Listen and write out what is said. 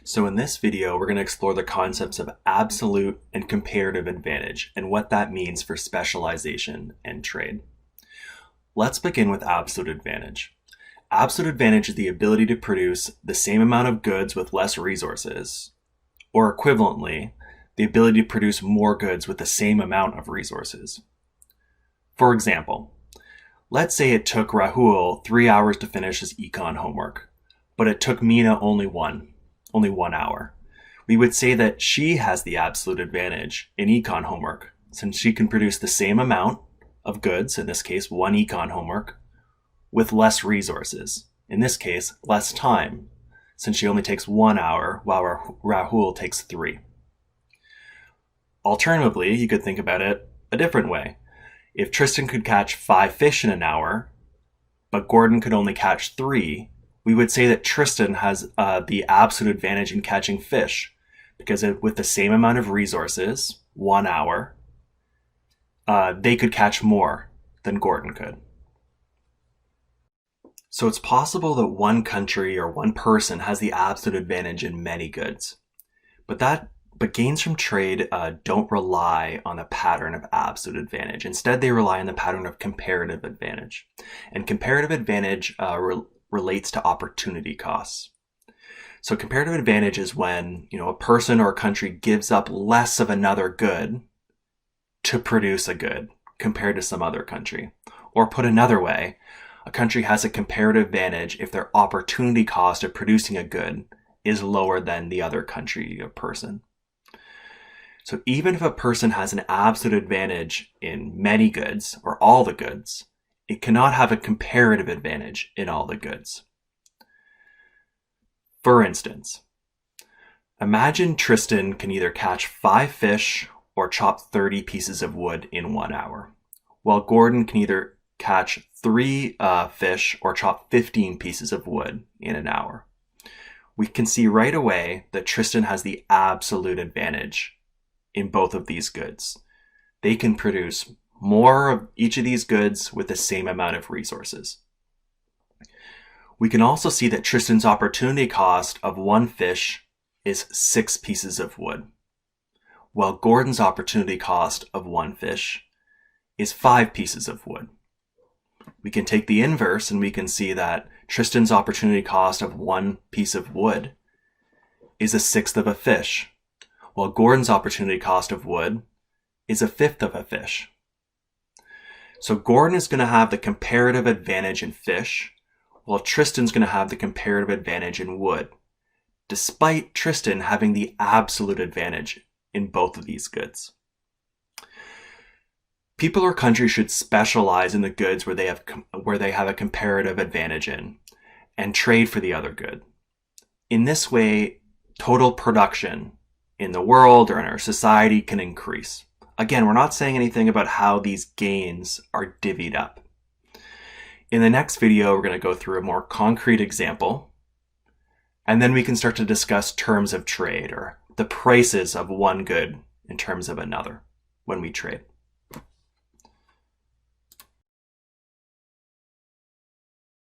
So in this video, we're going to explore the concepts of absolute and comparative advantage and what that means for specialization and trade. Let's begin with absolute advantage. Absolute advantage is the ability to produce the same amount of goods with less resources, or equivalently, the ability to produce more goods with the same amount of resources. For example, let's say it took Rahul 3 hours to finish his econ homework, but it took Meena only 1 hour. We would say that she has the absolute advantage in econ homework, since she can produce the same amount of goods, in this case 1 econ homework, with less resources, in this case less time, since she only takes 1 hour while Rahul takes 3. Alternatively, you could think about it a different way. If Tristan could catch 5 fish in an hour, but Gordon could only catch 3, we would say that Tristan has the absolute advantage in catching fish, because with the same amount of resources, 1 hour, they could catch more than Gordon could. So it's possible that one country or one person has the absolute advantage in many goods, but gains from trade don't rely on the pattern of absolute advantage. Instead, they rely on the pattern of comparative advantage. And comparative advantage relates to opportunity costs. So comparative advantage is when, a person or a country gives up less of another good to produce a good compared to some other country. Or put another way, a country has a comparative advantage if their opportunity cost of producing a good is lower than the other country or person. So even if a person has an absolute advantage in many goods or all the goods, it cannot have a comparative advantage in all the goods. For instance, imagine Tristan can either catch 5 fish or chop 30 pieces of wood in 1 hour, while Gordon can either catch 3 fish or chop 15 pieces of wood in an hour. We can see right away that Tristan has the absolute advantage in both of these goods. They can produce more of each of these goods with the same amount of resources. We can also see that Tristan's opportunity cost of 1 fish is 6 pieces of wood, while Gordon's opportunity cost of 1 fish is 5 pieces of wood. We can take the inverse and we can see that Tristan's opportunity cost of 1 piece of wood is 1/6 of a fish, while Gordon's opportunity cost of wood is 1/5 of a fish. So Gordon is going to have the comparative advantage in fish, while Tristan's going to have the comparative advantage in wood, despite Tristan having the absolute advantage in both of these goods. People or countries should specialize in the goods where they have a comparative advantage in, and trade for the other good. In this way, total production in the world or in our society can increase. Again, we're not saying anything about how these gains are divvied up. In the next video, we're going to go through a more concrete example, and then we can start to discuss terms of trade or the prices of one good in terms of another when we trade.